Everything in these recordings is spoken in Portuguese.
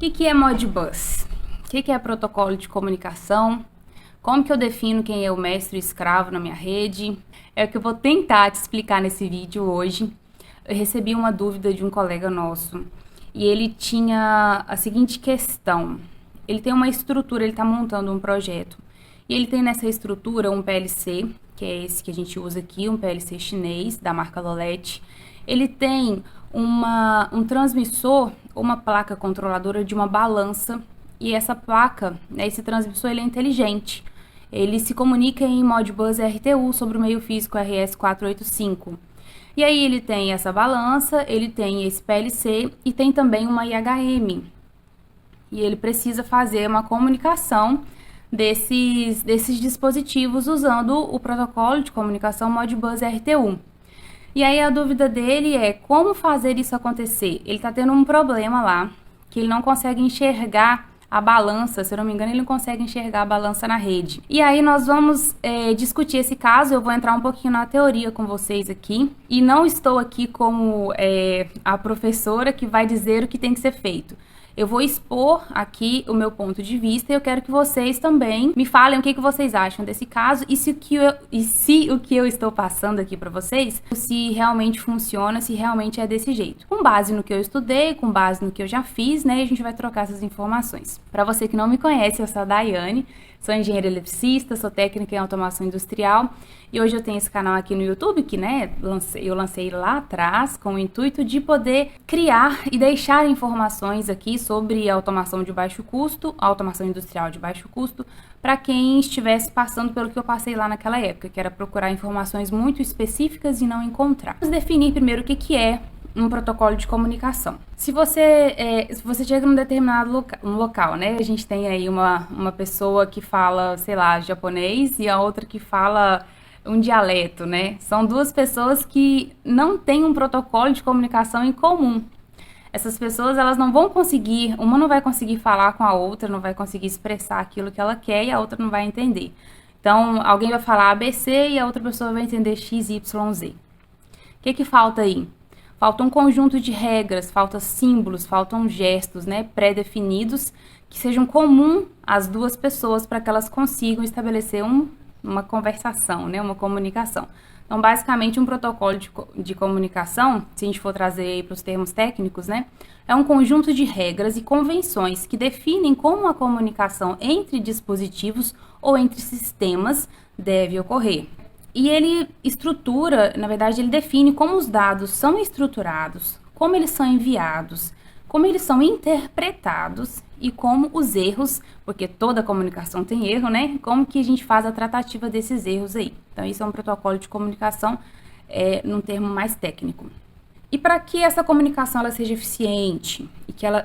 que é Modbus? O que é protocolo de comunicação? Como que eu defino quem é o mestre e o escravo na minha rede? É o que eu vou tentar te explicar nesse vídeo hoje. Eu recebi uma dúvida de um colega nosso e ele tinha a seguinte questão. Ele tem uma estrutura, ele está montando um projeto. E ele tem nessa estrutura um PLC, que é esse que a gente usa aqui, um PLC chinês da marca Lolete. Ele tem um transmissor, uma placa controladora de uma balança. E essa placa, esse transmissor, ele é inteligente. Ele se comunica em Modbus RTU sobre o meio físico RS485. E aí ele tem essa balança, ele tem esse PLC e tem também uma IHM. E ele precisa fazer uma comunicação desses dispositivos usando o protocolo de comunicação Modbus RTU. E aí a dúvida dele é como fazer isso acontecer. Ele está tendo um problema lá, que ele não consegue enxergar a balança, se eu não me engano, ele não consegue enxergar a balança na rede. E aí nós vamos discutir esse caso, eu vou entrar um pouquinho na teoria com vocês aqui. E não estou aqui como a professora que vai dizer o que tem que ser feito. Eu vou expor aqui o meu ponto de vista e eu quero que vocês também me falem o que vocês acham desse caso e se o que eu estou passando aqui para vocês, se realmente funciona, se realmente é desse jeito. Com base no que eu estudei, com base no que eu já fiz, né, a gente vai trocar essas informações. Para você que não me conhece, eu sou a Daiane, sou engenheira eletricista, sou técnica em automação industrial e hoje eu tenho esse canal aqui no YouTube que, né, eu lancei lá atrás com o intuito de poder criar e deixar informações aqui sobre automação de baixo custo, automação industrial de baixo custo, para quem estivesse passando pelo que eu passei lá naquela época, que era procurar informações muito específicas e não encontrar. Vamos definir primeiro o que é um protocolo de comunicação. Se você chega num determinado local, né? A gente tem aí uma pessoa que fala, sei lá, japonês e a outra que fala um dialeto, né? São duas pessoas que não têm um protocolo de comunicação em comum. Essas pessoas, elas não vão conseguir, uma não vai conseguir falar com a outra, não vai conseguir expressar aquilo que ela quer e a outra não vai entender. Então, alguém vai falar ABC e a outra pessoa vai entender XYZ. O que falta aí? Falta um conjunto de regras, faltam símbolos, faltam gestos, né, pré-definidos que sejam comuns às duas pessoas para que elas consigam estabelecer uma conversação, né, uma comunicação. Então, basicamente, um protocolo de comunicação, se a gente for trazer aí para os termos técnicos, né, é um conjunto de regras e convenções que definem como a comunicação entre dispositivos ou entre sistemas deve ocorrer. E ele estrutura, na verdade, ele define como os dados são estruturados, como eles são enviados, como eles são interpretados e como os erros, porque toda comunicação tem erro, né? Como que a gente faz a tratativa desses erros aí. Então, isso é um protocolo de comunicação num termo mais técnico. E para que essa comunicação ela seja eficiente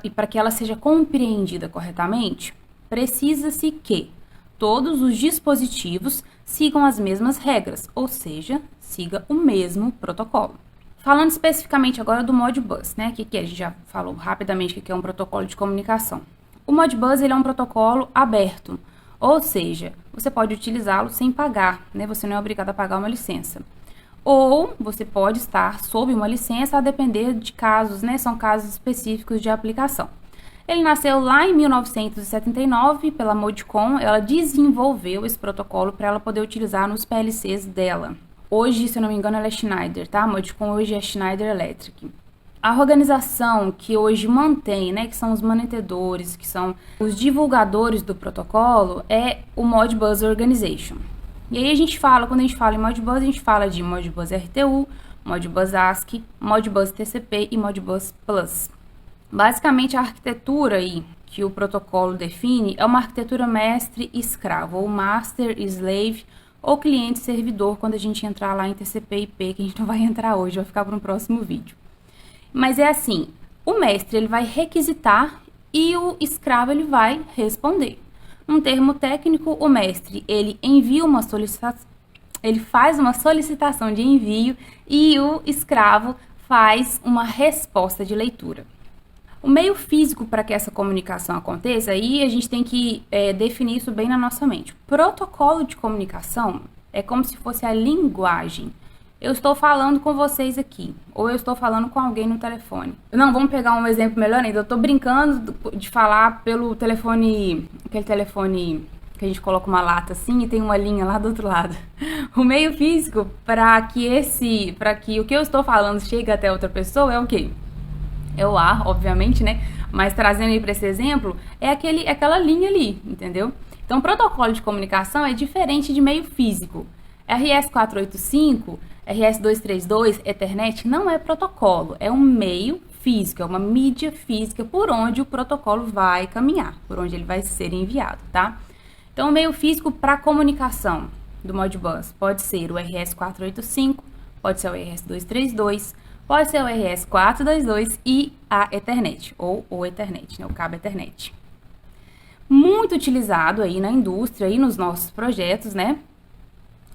e para que ela seja compreendida corretamente, precisa-se que todos os dispositivos sigam as mesmas regras, ou seja, siga o mesmo protocolo. Falando especificamente agora do Modbus, né? Que a gente já falou rapidamente que é um protocolo de comunicação. O Modbus ele é um protocolo aberto, ou seja, você pode utilizá-lo sem pagar, né? Você não é obrigado a pagar uma licença. Ou você pode estar sob uma licença a depender de casos, né? São casos específicos de aplicação. Ele nasceu lá em 1979 pela Modcon, ela desenvolveu esse protocolo para ela poder utilizar nos PLCs dela. Hoje, se eu não me engano, ela é Schneider, tá? A Modcon hoje é Schneider Electric. A organização que hoje mantém, né, que são os mantenedores, que são os divulgadores do protocolo, é o Modbus Organization. E aí quando a gente fala em Modbus, a gente fala de Modbus RTU, Modbus ASCII, Modbus TCP e Modbus Plus. Basicamente, a arquitetura aí que o protocolo define é uma arquitetura mestre-escravo, ou master-slave, ou cliente-servidor, quando a gente entrar lá em TCP/IP, que a gente não vai entrar hoje, vai ficar para um próximo vídeo. Mas é assim, o mestre ele vai requisitar e o escravo ele vai responder. Num termo técnico, o mestre ele envia uma solicitação, ele faz uma solicitação de envio e o escravo faz uma resposta de leitura. O meio físico para que essa comunicação aconteça, aí a gente tem que definir isso bem na nossa mente. Protocolo de comunicação é como se fosse a linguagem eu estou falando com vocês aqui, ou eu estou falando com alguém no telefone. Não, vamos pegar um exemplo melhor ainda. Eu estou brincando de falar pelo telefone, aquele telefone que a gente coloca uma lata assim e tem uma linha lá do outro lado. O meio físico para que o que eu estou falando chegue até outra pessoa é o quê? É o ar, obviamente, né? Mas trazendo aí para esse exemplo, é aquela linha ali, entendeu? Então, protocolo de comunicação é diferente de meio físico. RS-485, RS-232, Ethernet não é protocolo, é um meio físico, é uma mídia física por onde o protocolo vai caminhar, por onde ele vai ser enviado, tá? Então, o meio físico para comunicação do Modbus pode ser o RS-485, pode ser o RS-232, pode ser o RS-422 e a Ethernet, ou o Ethernet, né, o cabo Ethernet. Muito utilizado aí na indústria e nos nossos projetos, né?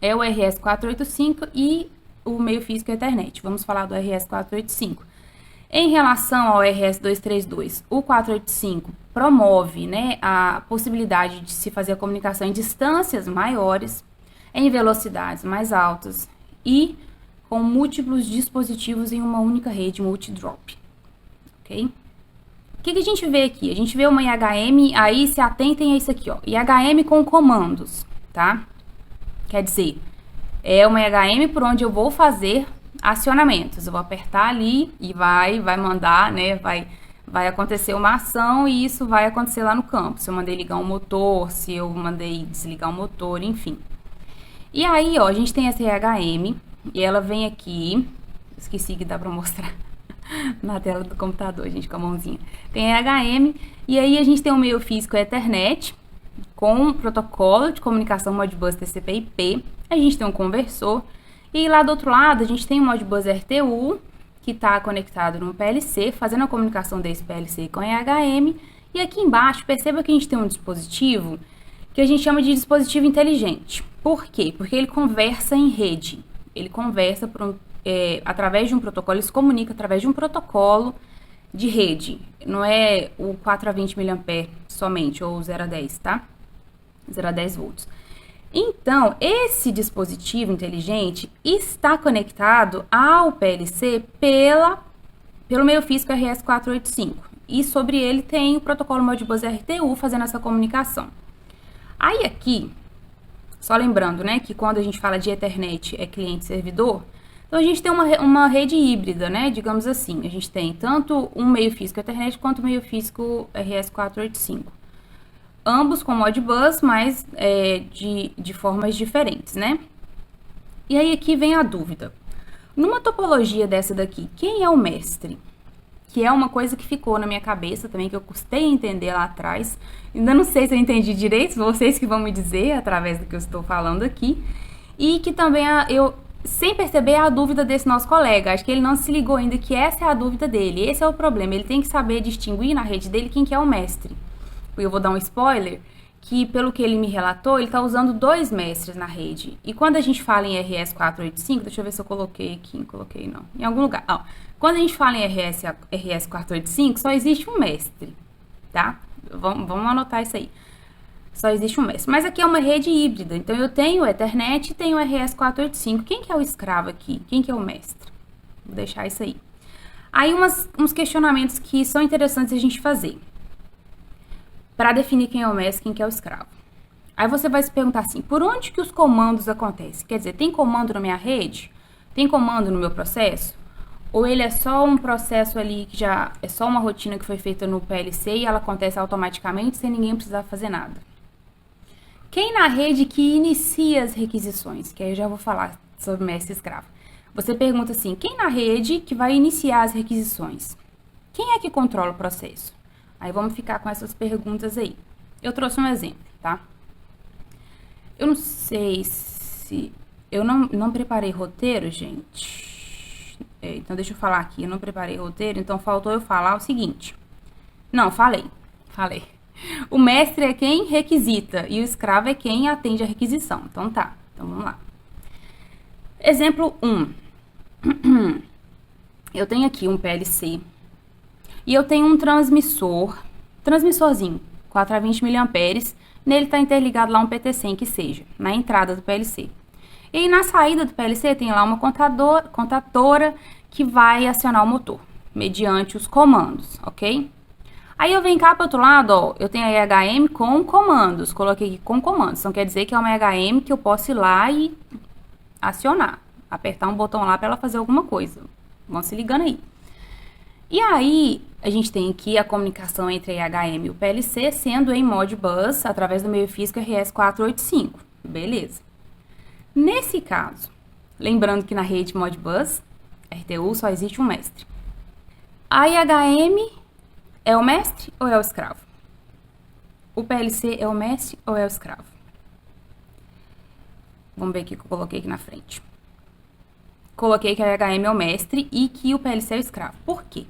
É o RS-485 e o meio físico Ethernet. Vamos falar do RS-485. Em relação ao RS-232, o 485 promove, né, a possibilidade de se fazer a comunicação em distâncias maiores, em velocidades mais altas e com múltiplos dispositivos em uma única rede multi-drop, ok? O que a gente vê aqui? A gente vê uma IHM, aí se atentem a isso aqui, ó, IHM com comandos, tá? Quer dizer, é uma IHM por onde eu vou fazer acionamentos, eu vou apertar ali e vai mandar, né, vai acontecer uma ação e isso vai acontecer lá no campo, se eu mandei ligar um motor, se eu mandei desligar um motor, enfim. E aí, ó, a gente tem essa IHM, e ela vem aqui, esqueci que dá pra mostrar na tela do computador, gente, com a mãozinha. Tem a HM, e aí a gente tem o meio físico Ethernet, com protocolo de comunicação Modbus TCP/IP, a gente tem um conversor, e lá do outro lado a gente tem o Modbus RTU, que está conectado no PLC, fazendo a comunicação desse PLC com a HM, e aqui embaixo, perceba que a gente tem um dispositivo que a gente chama de dispositivo inteligente. Por quê? Porque ele conversa em rede. Ele conversa através de um protocolo, ele se comunica através de um protocolo de rede. Não é o 4 a 20 mA somente, ou 0 a 10, tá? 0 a 10 volts. Então, esse dispositivo inteligente está conectado ao PLC pelo meio físico RS-485. E sobre ele tem o protocolo Modbus RTU fazendo essa comunicação. Aí aqui, só lembrando, né, que quando a gente fala de Ethernet é cliente-servidor, então a gente tem uma rede híbrida, né, digamos assim. A gente tem tanto um meio físico Ethernet quanto o meio físico RS-485. Ambos com Modbus, mas de formas diferentes, né? E aí aqui vem a dúvida. Numa topologia dessa daqui, quem é o mestre? Que é uma coisa que ficou na minha cabeça também, que eu custei entender lá atrás. Ainda não sei se eu entendi direito, vocês que vão me dizer através do que eu estou falando aqui. E que também eu, sem perceber, a dúvida desse nosso colega. Acho que ele não se ligou ainda que essa é a dúvida dele. Esse é o problema, ele tem que saber distinguir na rede dele quem que é o mestre. Eu vou dar um spoiler, que pelo que ele me relatou, ele está usando 2 mestres na rede. E quando a gente fala em RS-485, deixa eu ver se eu coloquei aqui, não coloquei não, em algum lugar. Ó, quando a gente fala em RS-485, só existe um mestre, tá? Vamos anotar isso aí. Só existe um mestre. Mas aqui é uma rede híbrida, então eu tenho o Ethernet e tenho o RS-485. Quem que é o escravo aqui? Quem que é o mestre? Vou deixar isso aí. Aí uns questionamentos que são interessantes a gente fazer para definir quem é o mestre e quem que é o escravo. Aí você vai se perguntar assim, por onde que os comandos acontecem? Quer dizer, tem comando na minha rede? Tem comando no meu processo? Ou ele é só um processo ali que já é só uma rotina que foi feita no PLC e ela acontece automaticamente sem ninguém precisar fazer nada? Quem na rede que inicia as requisições? Que aí eu já vou falar sobre mestre e escravo. Você pergunta assim, quem na rede que vai iniciar as requisições? Quem é que controla o processo? Aí vamos ficar com essas perguntas aí. Eu trouxe um exemplo, tá? Eu não sei se... Eu não preparei roteiro, gente. Então, deixa eu falar aqui. Eu não preparei roteiro, então faltou eu falar o seguinte. Não, falei. O mestre é quem requisita e o escravo é quem atende a requisição. Então, tá. Então, vamos lá. Exemplo 1. Eu tenho aqui um PLC. E eu tenho um transmissorzinho, 4 a 20 mA, nele está interligado lá um PT100 que seja, na entrada do PLC. E aí, na saída do PLC, tem lá uma contatora que vai acionar o motor, mediante os comandos, ok? Aí eu venho cá para o outro lado, ó, eu tenho a EHM com comandos, coloquei aqui com comandos, então quer dizer que é uma EHM que eu posso ir lá e acionar, apertar um botão lá para ela fazer alguma coisa. Vão se ligando aí. E aí, a gente tem aqui a comunicação entre a EHM e o PLC, sendo em Modbus, através do meio físico RS485. Beleza. Nesse caso, lembrando que na rede Modbus, RTU, só existe um mestre. A EHM é o mestre ou é o escravo? O PLC é o mestre ou é o escravo? Vamos ver o que eu coloquei aqui na frente. Coloquei que a EHM é o mestre e que o PLC é o escravo. Por quê?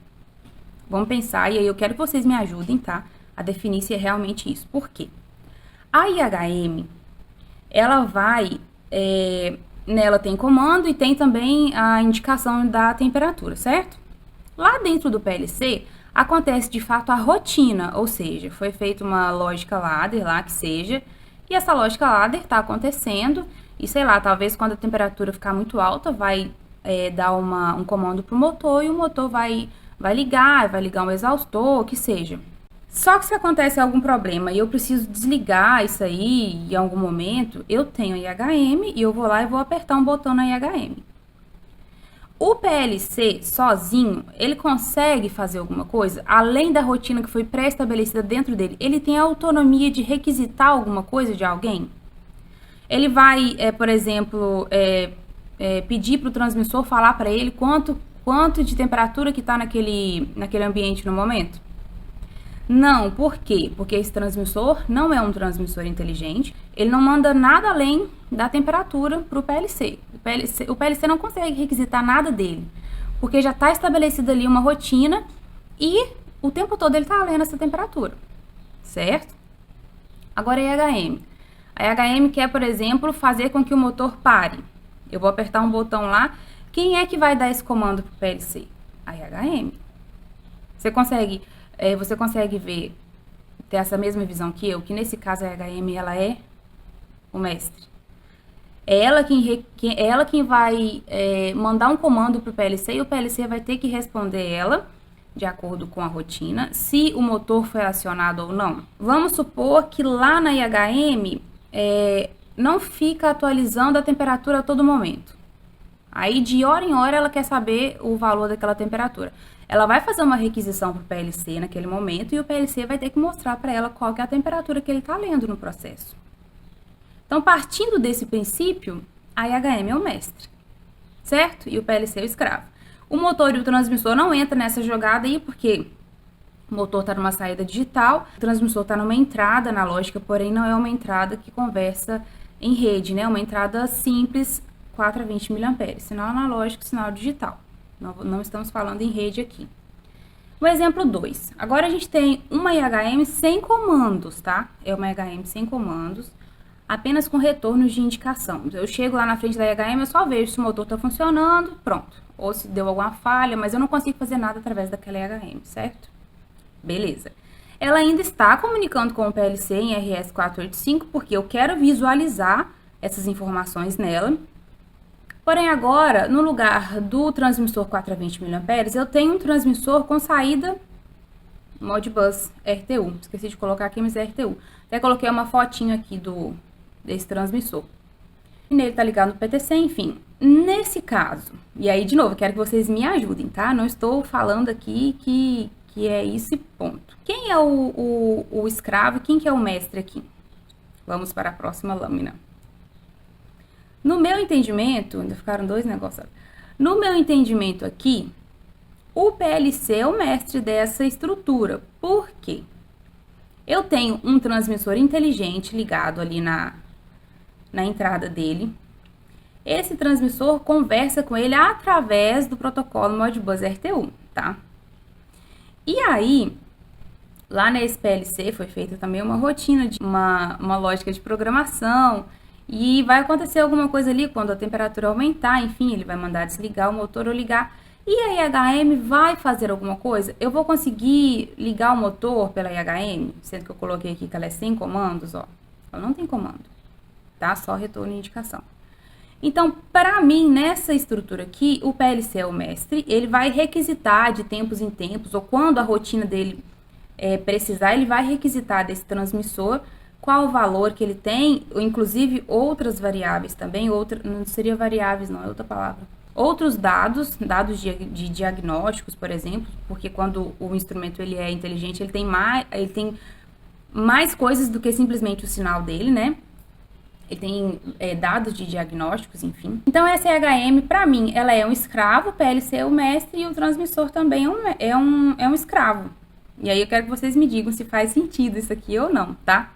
Vamos pensar, e aí eu quero que vocês me ajudem, tá? A definir se é realmente isso. Por quê? A EHM, ela vai... nela tem comando e tem também a indicação da temperatura, certo? Lá dentro do PLC, acontece de fato a rotina, ou seja, foi feita uma lógica ladder lá, que seja, e essa lógica ladder está acontecendo, e sei lá, talvez quando a temperatura ficar muito alta, vai dar um comando para o motor, e o motor vai ligar um exaustor, o que seja. Só que se acontece algum problema e eu preciso desligar isso aí em algum momento, eu tenho a EHM e eu vou lá e vou apertar um botão na EHM. O PLC sozinho, ele consegue fazer alguma coisa? Além da rotina que foi pré-estabelecida dentro dele, ele tem a autonomia de requisitar alguma coisa de alguém? Ele vai, por exemplo, pedir para o transmissor falar para ele quanto de temperatura que está naquele ambiente no momento? Não, por quê? Porque esse transmissor não é um transmissor inteligente, ele não manda nada além da temperatura para o PLC. O PLC não consegue requisitar nada dele, porque já está estabelecida ali uma rotina e o tempo todo ele está lendo essa temperatura, certo? Agora a EHM. A EHM quer, por exemplo, fazer com que o motor pare. Eu vou apertar um botão lá. Quem é que vai dar esse comando para o PLC? A EHM. Você consegue ver, ter essa mesma visão que eu, que nesse caso a EHM ela é o mestre. É ela quem vai mandar um comando para o PLC e o PLC vai ter que responder ela de acordo com a rotina, se o motor foi acionado ou não. Vamos supor que lá na EHM não fica atualizando a temperatura a todo momento. Aí de hora em hora ela quer saber o valor daquela temperatura. Ela vai fazer uma requisição para o PLC naquele momento e o PLC vai ter que mostrar para ela qual que é a temperatura que ele está lendo no processo. Então, partindo desse princípio, a EHM é o mestre, certo? E o PLC é o escravo. O motor e o transmissor não entram nessa jogada aí porque o motor está numa saída digital, o transmissor está numa entrada analógica, porém não é uma entrada que conversa em rede, né? Uma entrada simples, 4 a 20 mA, sinal analógico, sinal digital. Não estamos falando em rede aqui. O exemplo 2. Agora a gente tem uma EHM sem comandos, tá? É uma EHM sem comandos, apenas com retornos de indicação. Eu chego lá na frente da EHM, eu só vejo se o motor está funcionando, pronto. Ou se deu alguma falha, mas eu não consigo fazer nada através daquela EHM, certo? Beleza. Ela ainda está comunicando com o PLC em RS485, porque eu quero visualizar essas informações nela. Porém, agora, no lugar do transmissor 4 a 20 mA, eu tenho um transmissor com saída Modbus RTU. Esqueci de colocar aqui, mas é RTU. Até coloquei uma fotinho aqui desse transmissor. E nele tá ligado no PTC, enfim. Nesse caso, e aí, de novo, eu quero que vocês me ajudem, tá? Não estou falando aqui que é esse ponto. Quem é o escravo e quem que é o mestre aqui? Vamos para a próxima lâmina. No meu entendimento, ainda ficaram dois negócios. No meu entendimento aqui, o PLC é o mestre dessa estrutura. Por quê? Eu tenho um transmissor inteligente ligado ali na entrada dele. Esse transmissor conversa com ele através do protocolo Modbus RTU, tá? E aí, lá nesse PLC foi feita também uma rotina, uma lógica de programação. E vai acontecer alguma coisa ali quando a temperatura aumentar, enfim, ele vai mandar desligar o motor ou ligar. E a EHM vai fazer alguma coisa? Eu vou conseguir ligar o motor pela EHM, sendo que eu coloquei aqui que ela é sem comandos, ó. Ela não tem comando, tá? Só retorno e indicação. Então, para mim, nessa estrutura aqui, o PLC é o mestre, ele vai requisitar de tempos em tempos, ou quando a rotina dele precisar, ele vai requisitar desse transmissor qual o valor que ele tem, ou inclusive outras variáveis também, não seria variáveis não, é outra palavra. Outros dados de diagnósticos, por exemplo, porque quando o instrumento ele é inteligente, ele tem mais coisas do que simplesmente o sinal dele, né? Ele tem dados de diagnósticos, enfim. Então, essa EHM, para mim, ela é um escravo, o PLC é o mestre e o transmissor também é um escravo. E aí eu quero que vocês me digam se faz sentido isso aqui ou não, tá?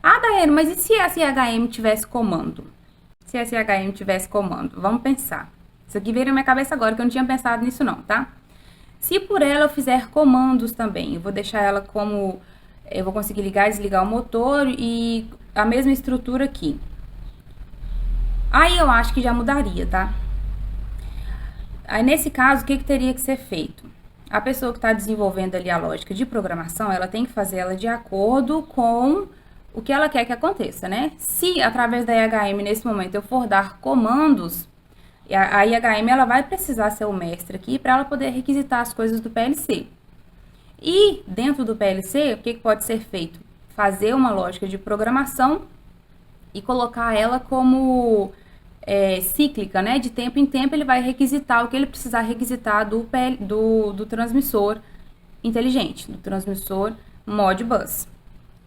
Ah, Daiane, mas e se essa EHM tivesse comando? Se essa EHM tivesse comando, vamos pensar. Isso aqui veio na minha cabeça agora, que eu não tinha pensado nisso não, tá? Se por ela eu fizer comandos também, eu vou deixar ela como... Eu vou conseguir ligar e desligar o motor e a mesma estrutura aqui. Aí eu acho que já mudaria, tá? Aí nesse caso, o que teria que ser feito? A pessoa que está desenvolvendo ali a lógica de programação, ela tem que fazer ela de acordo com o que ela quer que aconteça, né? Se através da IHM nesse momento eu for dar comandos, a IHM ela vai precisar ser o mestre aqui para ela poder requisitar as coisas do PLC. E dentro do PLC, o que pode ser feito? Fazer uma lógica de programação e colocar ela como cíclica, né? De tempo em tempo ele vai requisitar o que ele precisar requisitar do transmissor inteligente, do transmissor Modbus.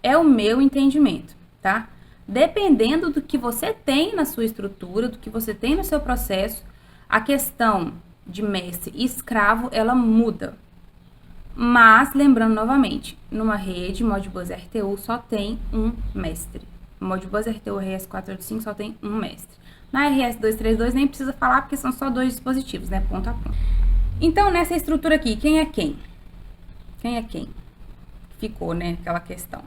É o meu entendimento, tá? Dependendo do que você tem na sua estrutura, do que você tem no seu processo, a questão de mestre e escravo, ela muda. Mas, lembrando novamente, numa rede Modbus RTU só tem um mestre. Modbus RTU RS485 só tem um mestre. Na RS232 nem precisa falar porque são só 2 dispositivos, né? Ponto a ponto. Então, nessa estrutura aqui, quem é quem? Quem é quem? Ficou, né? Aquela questão.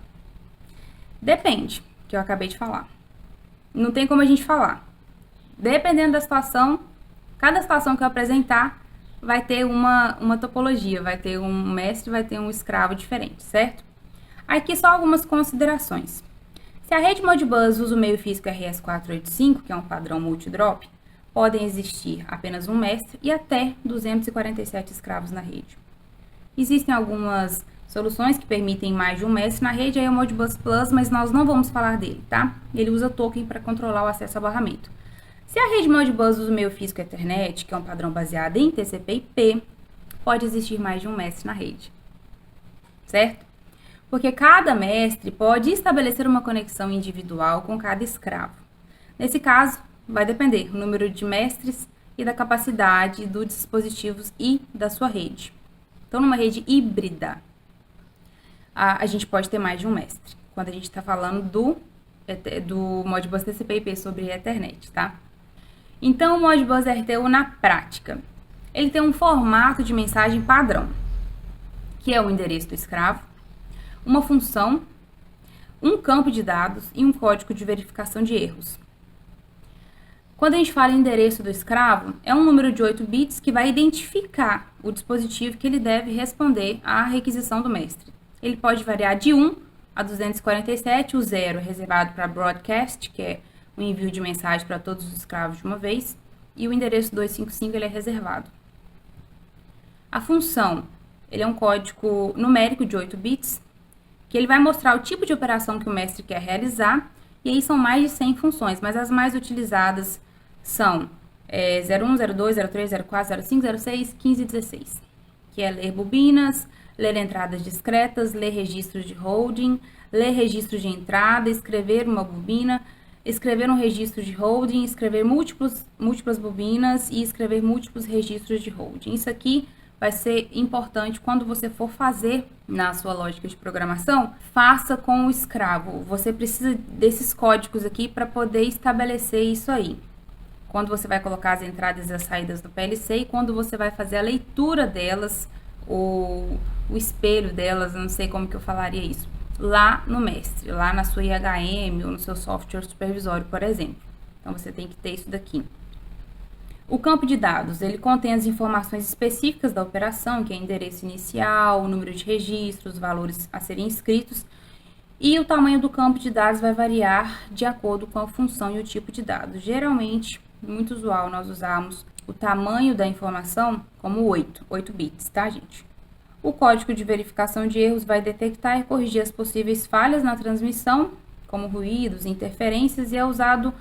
Depende, que eu acabei de falar. Não tem como a gente falar. Dependendo da situação, cada situação que eu apresentar, vai ter uma topologia, vai ter um mestre, vai ter um escravo diferente, certo? Aqui só algumas considerações. Se a rede Modbus usa o meio físico RS485, que é um padrão multidrop, podem existir apenas um mestre e até 247 escravos na rede. Existem algumas soluções que permitem mais de um mestre na rede, aí é o Modbus Plus, mas nós não vamos falar dele, tá? Ele usa token para controlar o acesso a barramento. Se a rede Modbus usa o meio físico Ethernet, que é um padrão baseado em TCP/IP, pode existir mais de um mestre na rede, certo? Porque cada mestre pode estabelecer uma conexão individual com cada escravo. Nesse caso, vai depender do número de mestres e da capacidade dos dispositivos e da sua rede. Então, numa rede híbrida, a gente pode ter mais de um mestre, quando a gente está falando do Modbus TCP/IP sobre Ethernet, tá? Então, o Modbus RTU na prática, ele tem um formato de mensagem padrão, que é o endereço do escravo, uma função, um campo de dados e um código de verificação de erros. Quando a gente fala em endereço do escravo, é um número de 8 bits que vai identificar o dispositivo que ele deve responder à requisição do mestre. Ele pode variar de 1 a 247, o 0 é reservado para broadcast, que é o envio de mensagem para todos os escravos de uma vez, e o endereço 255 ele é reservado. A função, ele é um código numérico de 8 bits, que ele vai mostrar o tipo de operação que o mestre quer realizar, e aí são mais de 100 funções, mas as mais utilizadas são 01, 02, 03, 04, 05, 06, 15 e 16, que é ler bobinas, ler entradas discretas, ler registros de holding, ler registros de entrada, escrever uma bobina, escrever um registro de holding, escrever múltiplas bobinas e escrever múltiplos registros de holding. Isso aqui vai ser importante quando você for fazer na sua lógica de programação, faça com o escravo. Você precisa desses códigos aqui para poder estabelecer isso aí. Quando você vai colocar as entradas e as saídas do PLC e quando você vai fazer a leitura delas, o espelho delas, não sei como que eu falaria isso, lá no mestre, lá na sua IHM ou no seu software supervisório, por exemplo. Então, você tem que ter isso daqui. O campo de dados, ele contém as informações específicas da operação, que é endereço inicial, o número de registros, valores a serem inscritos, E o tamanho do campo de dados vai variar de acordo com a função e o tipo de dados. Geralmente, muito usual nós usamos o tamanho da informação como 8 bits, tá, gente? O código de verificação de erros vai detectar e corrigir as possíveis falhas na transmissão, como ruídos, interferências, e é usado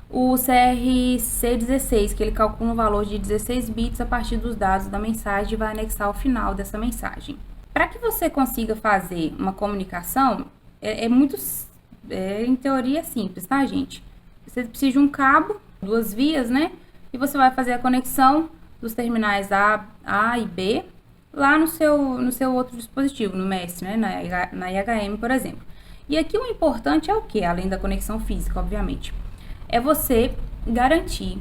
o CRC16, que ele calcula um valor de 16 bits a partir dos dados da mensagem e vai anexar ao final dessa mensagem. Para que você consiga fazer uma comunicação, em teoria, simples, tá, gente? Você precisa de um cabo, 2 vias, né? E você vai fazer a conexão dos terminais A e B lá no seu outro dispositivo, no mestre, né? Na IHM, por exemplo. E aqui o importante é o que? Além da conexão física, obviamente. É você garantir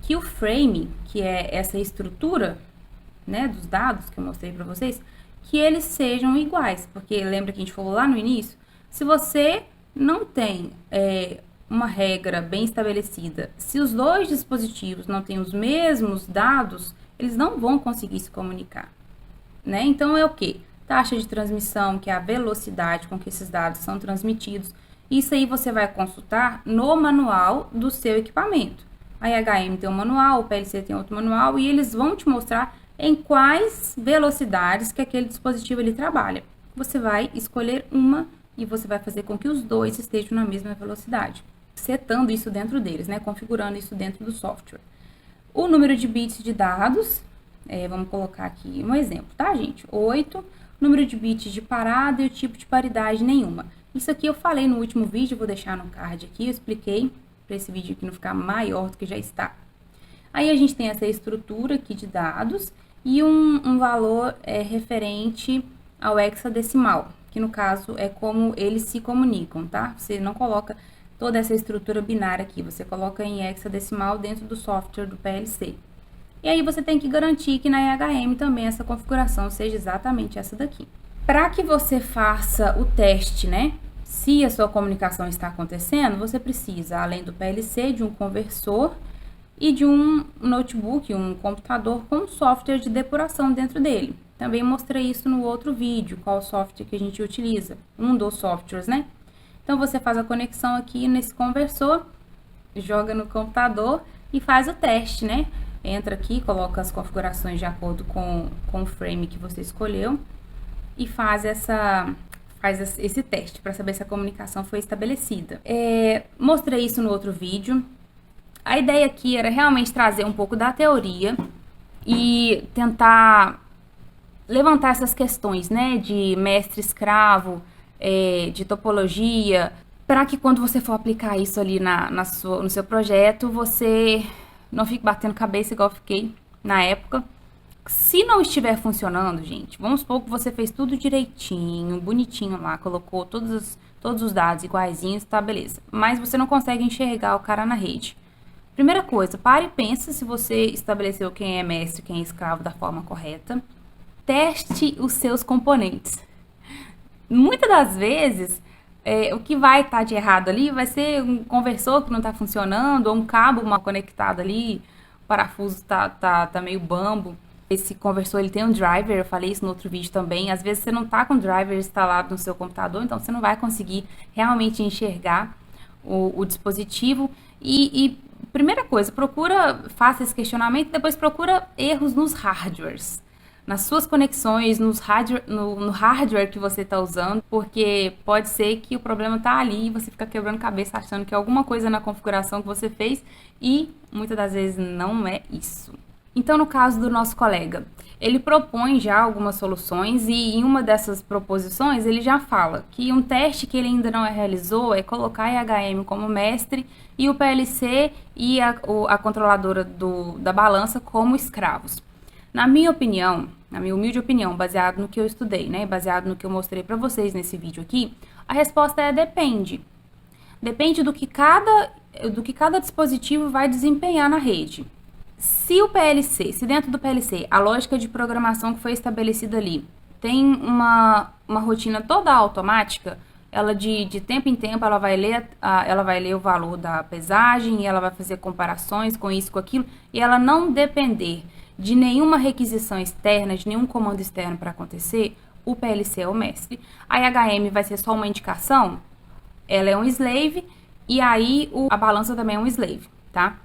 que o frame, que é essa estrutura, né, dos dados que eu mostrei para vocês, que eles sejam iguais. Porque lembra que a gente falou lá no início? Se você não tem uma regra bem estabelecida, se os dois dispositivos não têm os mesmos dados, eles não vão conseguir se comunicar, né? Então é o que? Taxa de transmissão, que é a velocidade com que esses dados são transmitidos. Isso aí você vai consultar no manual do seu equipamento. A IHM tem um manual, o PLC tem outro manual, e eles vão te mostrar em quais velocidades que aquele dispositivo ele trabalha. Você vai escolher uma e você vai fazer com que os dois estejam na mesma velocidade, setando isso dentro deles, né? Configurando isso dentro do software. O número de bits de dados, vamos colocar aqui um exemplo, tá, gente? 8, número de bits de parada e o tipo de paridade nenhuma. Isso aqui eu falei no último vídeo, vou deixar no card aqui, eu expliquei para esse vídeo aqui não ficar maior do que já está. Aí a gente tem essa estrutura aqui de dados e um valor referente ao hexadecimal, que no caso é como eles se comunicam, tá? Você não coloca toda essa estrutura binária aqui, você coloca em hexadecimal dentro do software do PLC. E aí você tem que garantir que na IHM também essa configuração seja exatamente essa daqui. Para que você faça o teste, né? Se a sua comunicação está acontecendo, você precisa, além do PLC, de um conversor e de um notebook, um computador com software de depuração dentro dele. Também mostrei isso no outro vídeo, qual software que a gente utiliza, um dos softwares, né? Então, você faz a conexão aqui nesse conversor, joga no computador e faz o teste, né? Entra aqui, coloca as configurações de acordo com o frame que você escolheu e faz esse teste para saber se a comunicação foi estabelecida. Mostrei isso no outro vídeo. A ideia aqui era realmente trazer um pouco da teoria e tentar levantar essas questões, né, de mestre-escravo, de topologia, para que quando você for aplicar isso ali no seu projeto, você não fique batendo cabeça igual eu fiquei na época. Se não estiver funcionando, gente, vamos supor que você fez tudo direitinho, bonitinho lá, colocou todos os dados iguaizinhos, tá, beleza. Mas você não consegue enxergar o cara na rede. Primeira coisa, pare e pensa se você estabeleceu quem é mestre e quem é escravo da forma correta. Teste os seus componentes. Muitas das vezes, o que vai estar de errado ali vai ser um conversor que não está funcionando, ou um cabo mal conectado ali, o parafuso tá meio bambo. Esse conversor, ele tem um driver, eu falei isso no outro vídeo também. Às vezes você não tá com o driver instalado no seu computador, então você não vai conseguir realmente enxergar o dispositivo. E primeira coisa, faça esse questionamento, depois procura erros nos hardwares, nas suas conexões, no hardware que você está usando, porque pode ser que o problema tá ali e você fica quebrando cabeça achando que é alguma coisa na configuração que você fez e muitas das vezes não é isso. Então, no caso do nosso colega, ele propõe já algumas soluções e em uma dessas proposições ele já fala que um teste que ele ainda não realizou é colocar a IHM como mestre e o PLC e a controladora da balança como escravos. Na minha opinião, na minha humilde opinião, baseado no que eu estudei, né, baseado no que eu mostrei para vocês nesse vídeo aqui, a resposta é depende. Depende do que cada dispositivo vai desempenhar na rede. Se dentro do PLC, a lógica de programação que foi estabelecida ali tem uma rotina toda automática, ela de tempo em tempo ela vai ler o valor da pesagem, e ela vai fazer comparações com isso, com aquilo, e ela não depender de nenhuma requisição externa, de nenhum comando externo para acontecer, o PLC é o mestre. A IHM vai ser só uma indicação, ela é um slave, e aí a balança também é um slave, tá?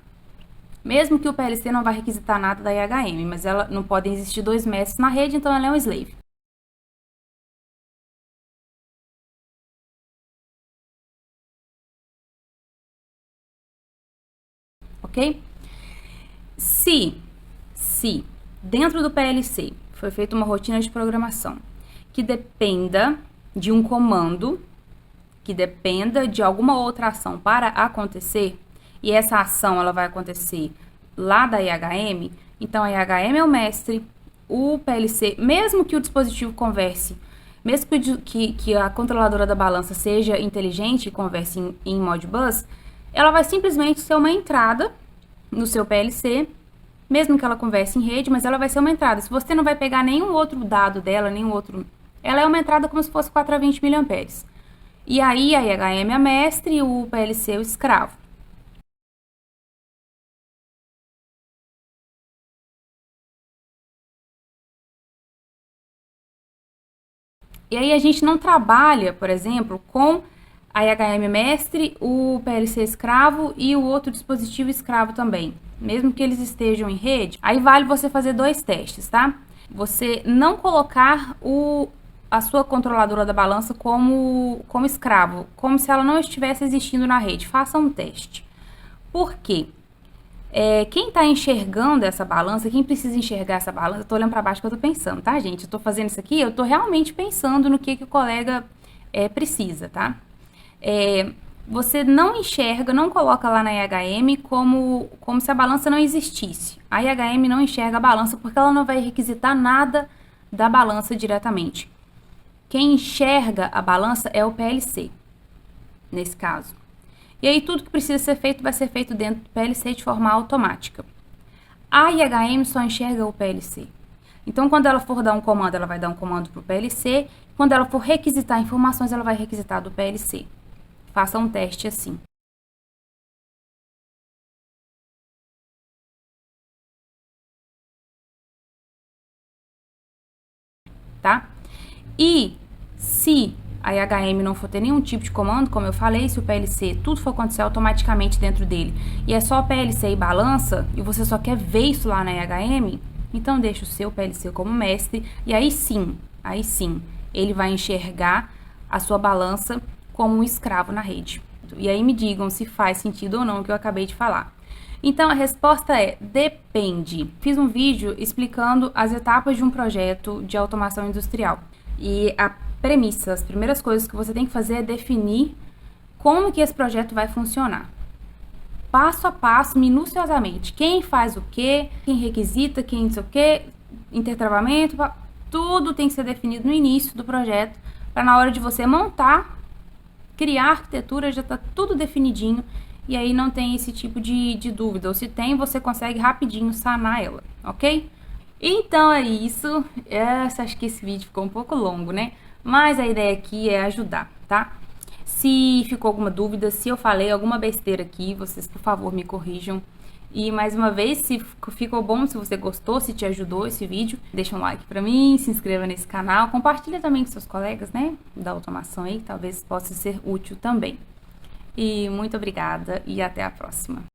Mesmo que o PLC não vai requisitar nada da IHM, mas ela não podem existir dois mestres na rede, então ela é um slave. Ok? Se dentro do PLC foi feita uma rotina de programação que dependa de um comando, que dependa de alguma outra ação para acontecer, e essa ação ela vai acontecer lá da IHM, então a IHM é o mestre, o PLC, mesmo que o dispositivo converse, mesmo que a controladora da balança seja inteligente e converse em Modbus, ela vai simplesmente ser uma entrada no seu PLC, mesmo que ela converse em rede, mas ela vai ser uma entrada. Se você não vai pegar nenhum outro dado dela, ela é uma entrada como se fosse 420 mA. E aí a IHM é a mestre e o PLC é o escravo. E aí a gente não trabalha, por exemplo, com a IHM mestre, o PLC escravo e o outro dispositivo escravo também. Mesmo que eles estejam em rede, aí vale você fazer dois testes, tá? Você não colocar a sua controladora da balança como escravo, como se ela não estivesse existindo na rede. Faça um teste. Por quê? Quem está enxergando essa balança, quem precisa enxergar essa balança, eu tô olhando para baixo que eu tô pensando, tá, gente? Eu tô fazendo isso aqui, eu tô realmente pensando no que o colega precisa, tá? Você não enxerga, não coloca lá na IHM como se a balança não existisse. A IHM não enxerga a balança porque ela não vai requisitar nada da balança diretamente. Quem enxerga a balança é o PLC, nesse caso. E aí tudo que precisa ser feito vai ser feito dentro do PLC de forma automática. A IHM só enxerga o PLC. Então, quando ela for dar um comando, ela vai dar um comando para o PLC. Quando ela for requisitar informações, ela vai requisitar do PLC. Faça um teste assim. Tá? E se a IHM não for ter nenhum tipo de comando, como eu falei, se o PLC, tudo for acontecer automaticamente dentro dele, e é só PLC e balança, e você só quer ver isso lá na IHM, então deixa o seu PLC como mestre, e aí sim, ele vai enxergar a sua balança como um escravo na rede. E aí me digam se faz sentido ou não o que eu acabei de falar. Então a resposta é depende. Fiz um vídeo explicando as etapas de um projeto de automação industrial. E a premissa, as primeiras coisas que você tem que fazer é definir como que esse projeto vai funcionar. Passo a passo, minuciosamente. Quem faz o quê, quem requisita, quem não sei o quê, intertravamento, tudo tem que ser definido no início do projeto, para na hora de você montar, criar a arquitetura, já está tudo definidinho, e aí não tem esse tipo de dúvida. Ou se tem, você consegue rapidinho sanar ela, ok? Então é isso. Acho que esse vídeo ficou um pouco longo, né? Mas a ideia aqui é ajudar, tá? Se ficou alguma dúvida, se eu falei alguma besteira aqui, vocês, por favor, me corrijam. E mais uma vez, se ficou bom, se você gostou, se te ajudou esse vídeo, deixa um like pra mim, se inscreva nesse canal, compartilha também com seus colegas, né, da automação aí, talvez possa ser útil também. E muito obrigada e até a próxima.